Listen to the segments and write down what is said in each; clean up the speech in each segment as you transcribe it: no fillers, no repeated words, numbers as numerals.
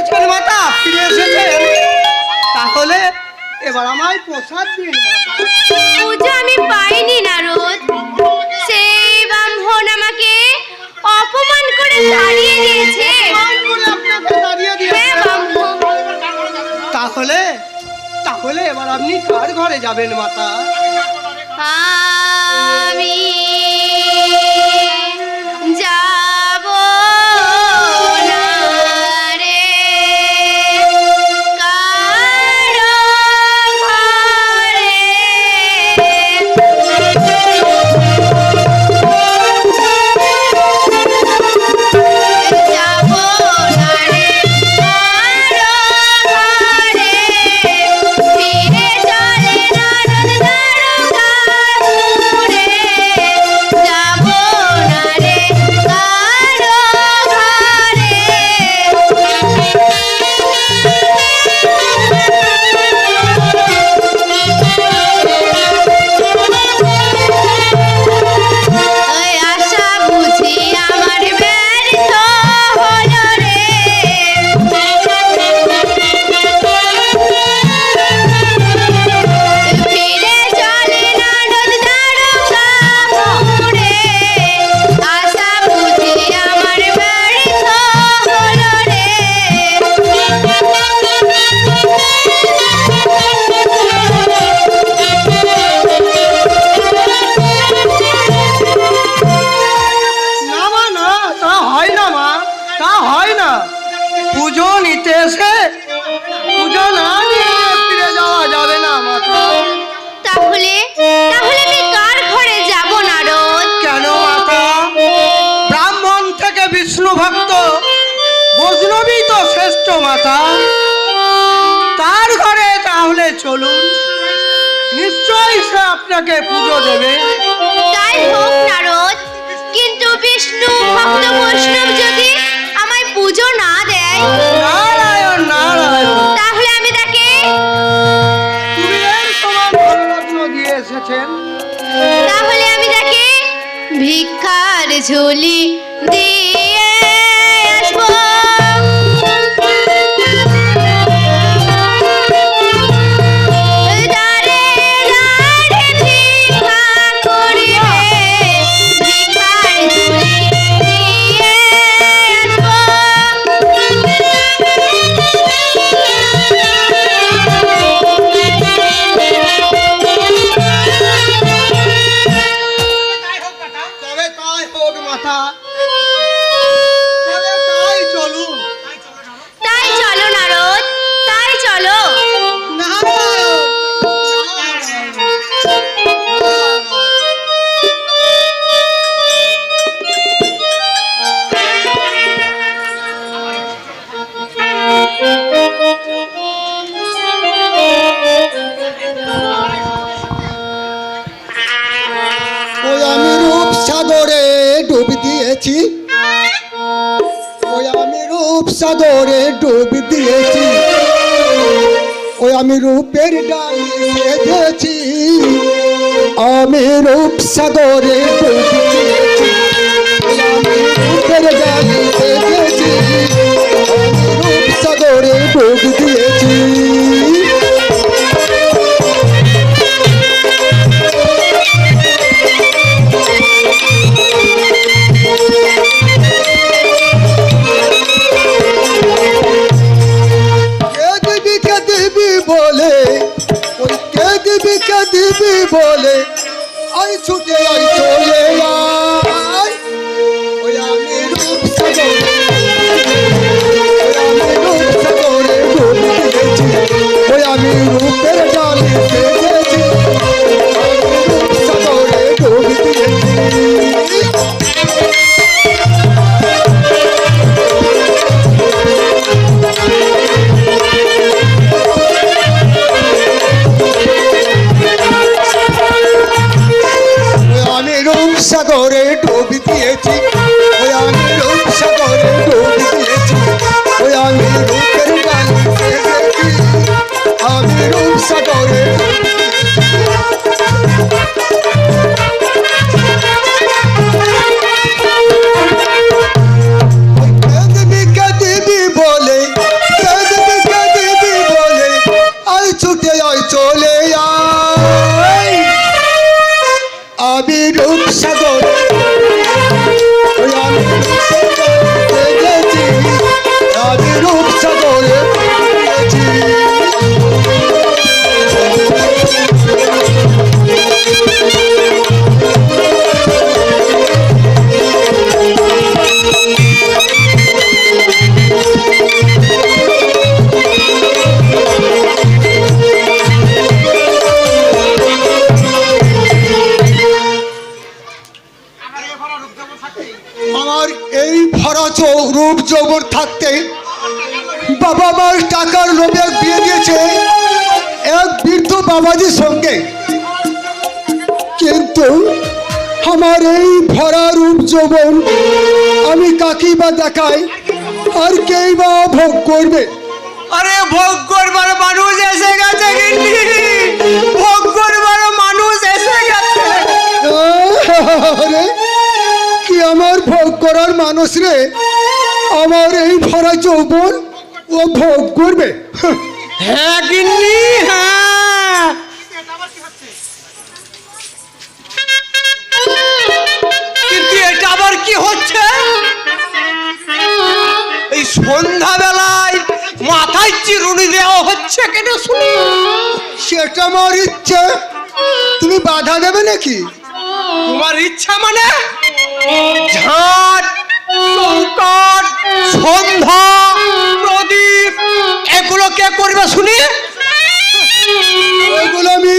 এসেছেন মাতা, ফিরে এসেছেন, তাহলে এবার আমায় প্রসাদ দিন মাতা। পূজা আমি পাইনি নারদ, সেই ব্রাহ্মণ আমাকে অপমান করে তাড়িয়ে দিয়েছে। হ্যাঁ ব্রাহ্মণ। তাহলে তাহলে এবার আপনি কার ঘরে যাবেন মাতা? আমি যাব না রে কারো ঘরে। যাব না রে কারো ঘরে, ফিরে চলে নারদ দ্বারকার মোড়ে। যাব না রে কারো ঘরে। ওই আশা বুঝি আমার ব্যর্থ হলো রে। ফিরে চলে নারদ দ্বারকা মোড়ে। আশা বুঝি আমার ব্যর্থ হলো রে। না মা, না, তা হয় না মা, তা হয় না। পুজো নিতে এসে পুজো না নিয়ে ফিরে যাওয়া যাবে না মাতা। তাহলে তাহলে আমি কার ঘরে যাব নারদ? কেন মাতা? ব্রাহ্মণ থেকে বিষ্ণু ভক্ত বৈষ্ণবী তো শ্রেষ্ঠ মাতা, তার ঘরে তাহলে চলুন, নিশ্চয়ই সে আপনাকে পুজো দেবে। তাই হোক নারদ, কিন্তু বিষ্ণু ভক্ত বৈষ্ণব যদি আমায় পুজো না দেয়, নারায়ণ নারায়ণ, তাহলে আমি তাকে কুবের সমান ধনরত্ন দিয়ে এসেছেন, তাহলে আমি তাকে ভিক্ষার ঝুলি দিয়ে আসবো। দাঁড়ে দাঁড়ে ভিক্ষা করিবে, ভিক্ষার ঝুলি দিয়ে আসবো। তবে তাই হোক মাতা, তবে তাই চলুন। তাই চলো নারদ, তাই চলো। নারায়ণ নারায়ণ। ওই আমি রূপ সাগরে ডুব দিয়েছি, ওই আমি রূপ সাগরে ডুব দিয়েছি, ওই আমি রূপের ডালি সেজেছি, আমি রূপ সাগরে ডুব দিয়েছি, ওই আমি রূপের ডালি সেজেছি, আমি রূপ সাগরে ডুব দিয়েছি। দিবি বলে আই ছুটে আই চলে আয়, ওই আমি রূপ সাগরে, ওই আমি রূপ সাগরে ডুব দিয়েছি, ওই আমি রূপের ডালি সেজেছি, আমি রূপ সাগরে ডুব দিয়েছি। সাগরে ডুব দিয়েছি, ওই আমি রূপ সাগরে ডুব দিয়েছি, ওই আমি রূপের ডালি সেজেছি, আমি রূপ সাগরে দিবি বলে আমি রূপসাগরে ওই আমি রূপসাগরে গেছি, আমি রূপসাগরে গেছি। আমার এই ভরা রূপ যৌবন থাকতে বাবা মার টাকার লোভে বিয়ে দিয়েছে এক বৃদ্ধ বাবাজির সঙ্গে, কিন্তু আমার এই ভরা রূপ যৌবন আমি কাকেই বা দেখাই, আর কেই বা ভোগ করবে? আরে ভোগ করবার মানুষ এসে গেছে, গিন্নি ভোগ করবার মানুষ এসে গেছে। আরে কি আমার ভোগ করার মানুষ রে, আমার এই ভরা যৌবন ও ভোগ করবে? হ্যাঁ গিন্নি হ্যাঁ। কিন্তু এটা আবার কি হচ্ছে? এই সন্ধ্যাবেলায় মাথায় চিরুনি দেওয়া হচ্ছে কেন শুনি? সেটা আমার ইচ্ছে, তুমি বাধা দেবে নাকি? তোমার ইচ্ছা মানে ঝাঁট চৌকাট সন্ধ্যা প্রদীপ এগুলো কে করবে শুনি? ওইগুলো আমি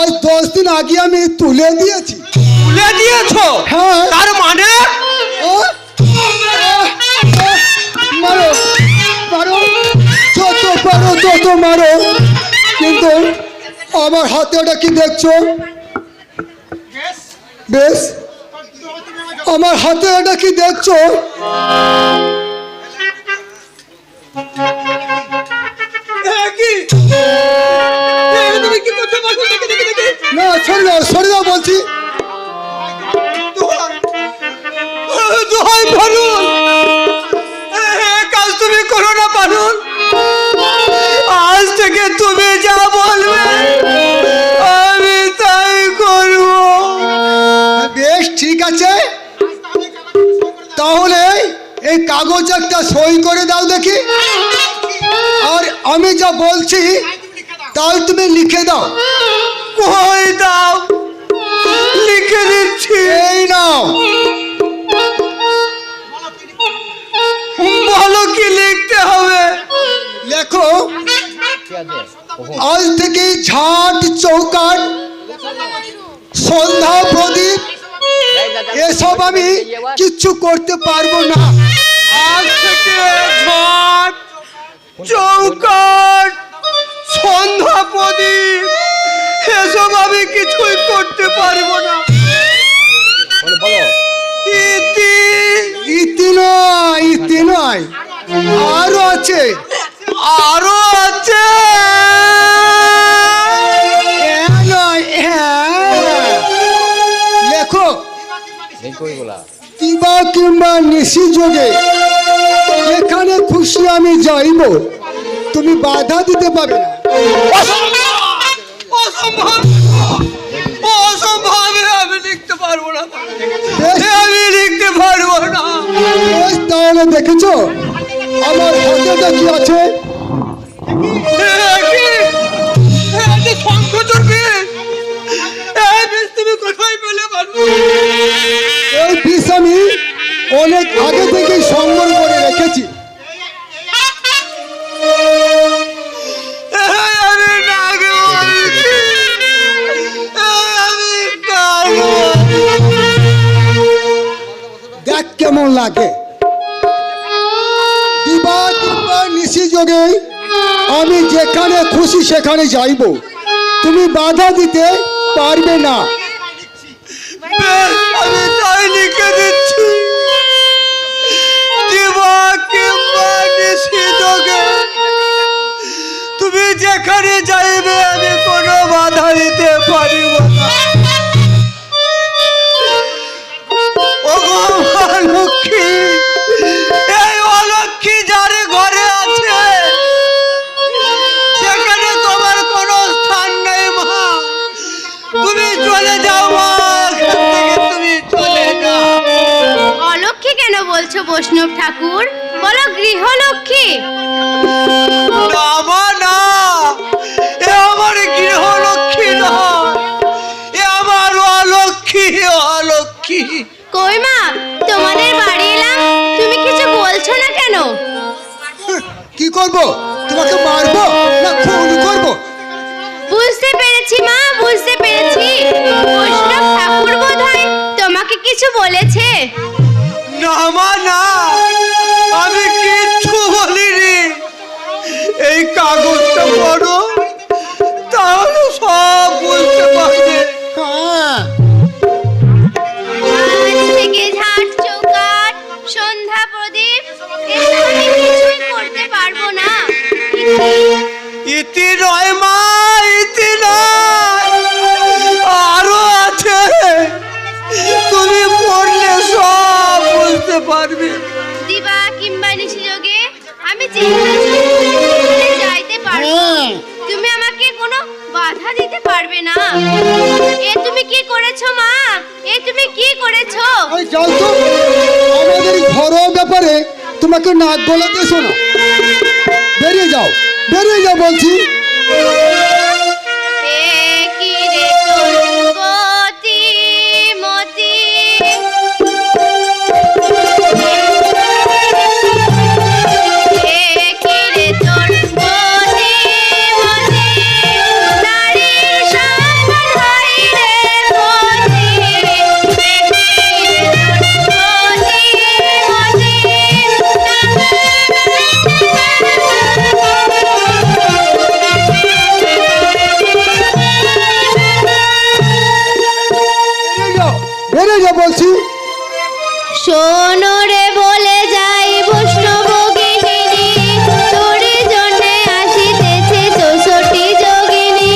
আজ 10 দিন আগে আমি তুলে দিয়েছি। তুলে দিয়েছো? হ্যাঁ। তার মানে ও, মারো মারো, যত পারো তত মারো, কিন্তু আমার হাতে ওটা কি দেখছো? বেশ, আমার হাতে এটা কি দেখছো? তুমি কি করছো? দেখি দেখি দেখি না, সরে দাও বলছি। দোহাই পারুন, কাজ তুমি করো না পারুন। আজ থেকে তুমি যা বলবে আমি তাই করব। বেশ ঠিক আছে, তাহলে এই কাগজ একটা সই করে দাও দেখি, আর আমি যা বলছি তাই তুমি লিখে দাও। কই দাও, লিখে দিচ্ছি। এই নাও। বলো কি লিখতে হবে? লেখো, আজ থেকে ঝাঁট চৌকাট সন্ধ্যা প্রদীপ এসব আমি কিচ্ছু করতে পারবো না। আজ থেকে ঝাঁট চৌকাট সন্ধ্যা প্রদীপ এসব আমি কিছুই করতে পারবো না। ইতি ইতি নয়, আরো আছে। আরো আছে? নয়, লেখো, কিবা কিংবা নিশি যোগে যেখানে খুশি আমি যাইব, তুমি বাধা দিতে পারবে না। অসম্ভব, অসম্ভব, আমি লিখতে পারবো না, বেশ, আমি লিখতে পারবো না। বেশ, তাহলে দেখেছো আমার হাতেটা কি আছে? তুমি কোথায় পেলে পারবো? এই বিষ আমি অনেক আগে থেকেই সংগ্রহ করে রেখেছি। আমি নাগে বলছি, আমি পারবো। দেখ কেমন লাগে। দিবা কিংবা নিশি যোগে আমি যেখানে খুশি সেখানে যাইব, তুমি বাধা দিতে পারবে না। বেশ, আমি তাই লিখে দিচ্ছি। দিবা কিংবা নিষিদ্ধকে তুমি যেখানে যাইবে আমি কোনো বাধা দিতে পারিব না। ওগো মা লক্ষ্মী, এই অলক্ষ্মী যার ঘরে আছে সেখানে তোমার কোনো স্থান নেই মা। তুমি চলে যাও মা, বলছো বৈষ্ণব ঠাকুর? বলো গৃহলক্ষ্মী। না মা না, এ আমার গৃহলক্ষ্মী নয়, এ আমার অলক্ষ্মী, অলক্ষ্মী। কই মা, তোমাদের বাড়ি এলাম, তুমি কিছু বলছো না কেন? কি করব? তোমাকে মারবো না খুন করবো? বুঝতে পেরেছি মা, বুঝতে পেরেছি। বৈষ্ণব ঠাকুর বোধহয় তোমাকে কিছু বলেছে। না মা না, আমি কিচ্ছু বলিনি। এই কাগজটা পড়ো, তাহলে সব বুঝতে পারবে। হ্যাঁ, আজ থেকে ঝাঁট চৌকাট সন্ধ্যা প্রদীপ এসব আমি কিছুই করতে পারবো না। ইতি নয় মা, ইতি নয়, আরো আছে। তুমি পড়লে সব বুঝতে পারবে। দিবা কিংবা নিশিযোগে আমি চিন্তা চলে যাইতে পারবো। হ্যাঁ। তুমি আমাকে কোনো বাধা দিতে পারবে না। এ তুমি কি করেছো মা? এ তুমি কি করেছো? ওই যাও তো, আমাদের ঘরোয়া ব্যাপারে তোমাকে নাক গলাতে শোনো। বেরিয়ে যাও, বেরিয়ে যাও বলছি। এ কি রে তোর গতি মতি? এ কি রে তোর গতি মতি? নারীর সম্মান হয় রে মতি। এ কি রে তোর গতি বেরিয়ে যাও, বেরিয়ে যাও বলছি। শোনো রে বলে যাই বৈষ্ণব গৃহিণী, তোরে জন্যে আসিতেছে 64 যোগিনী।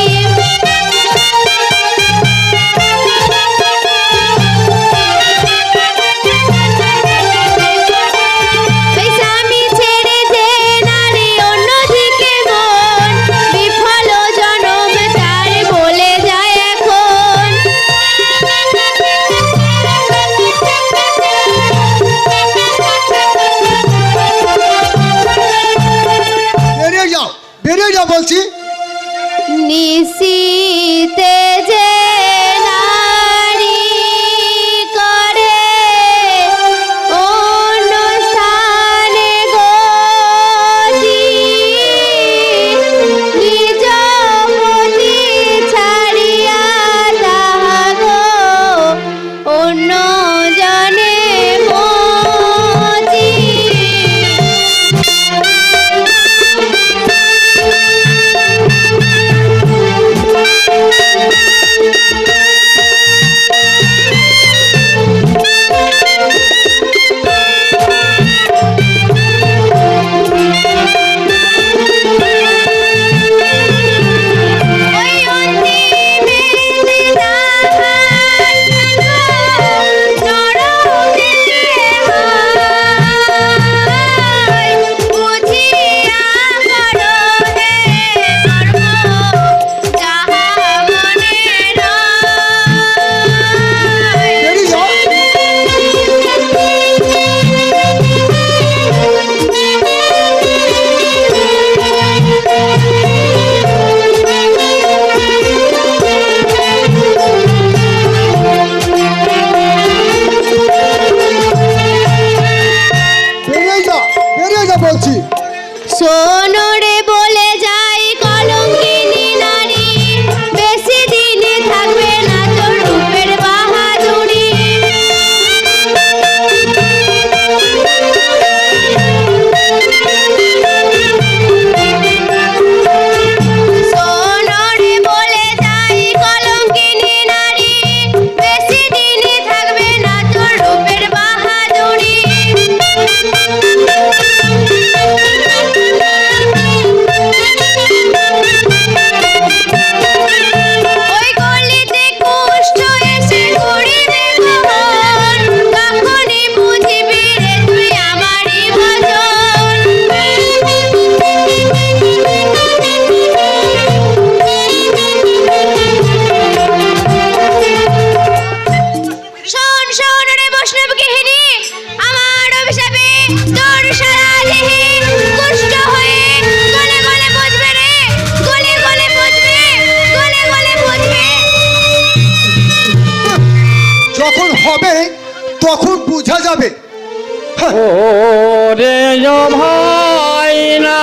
এই স্বামী ছেড়ে যে নারী অন্যদিকে মন, বিফল জনম তার বলে যায় এখন। হবে তখন বোঝা যাবে। হ্যাঁ, ওরে ভাই না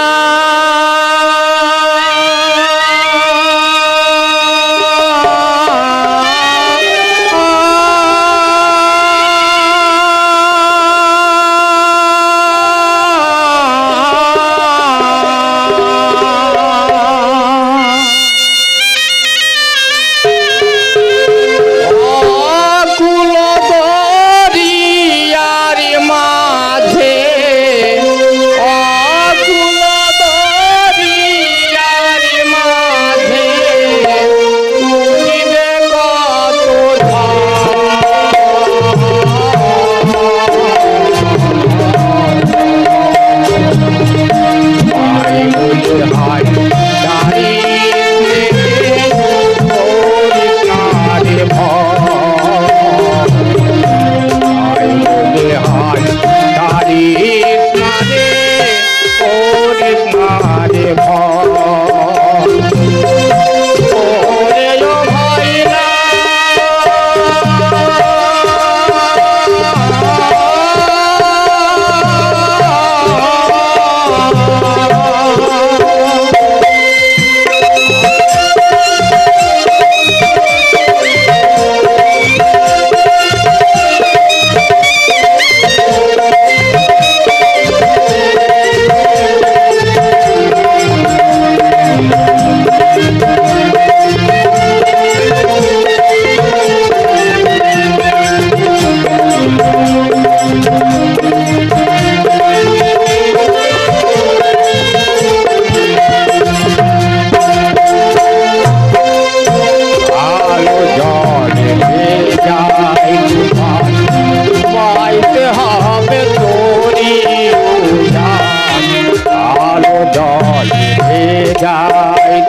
এই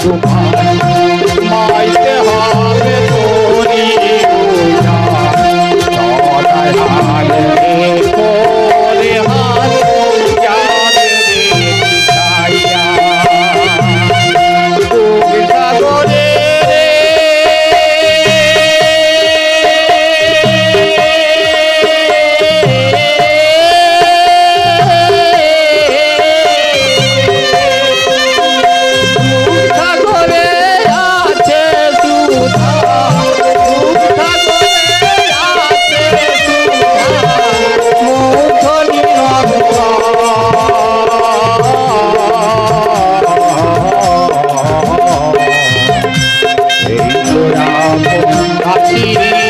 তো রাম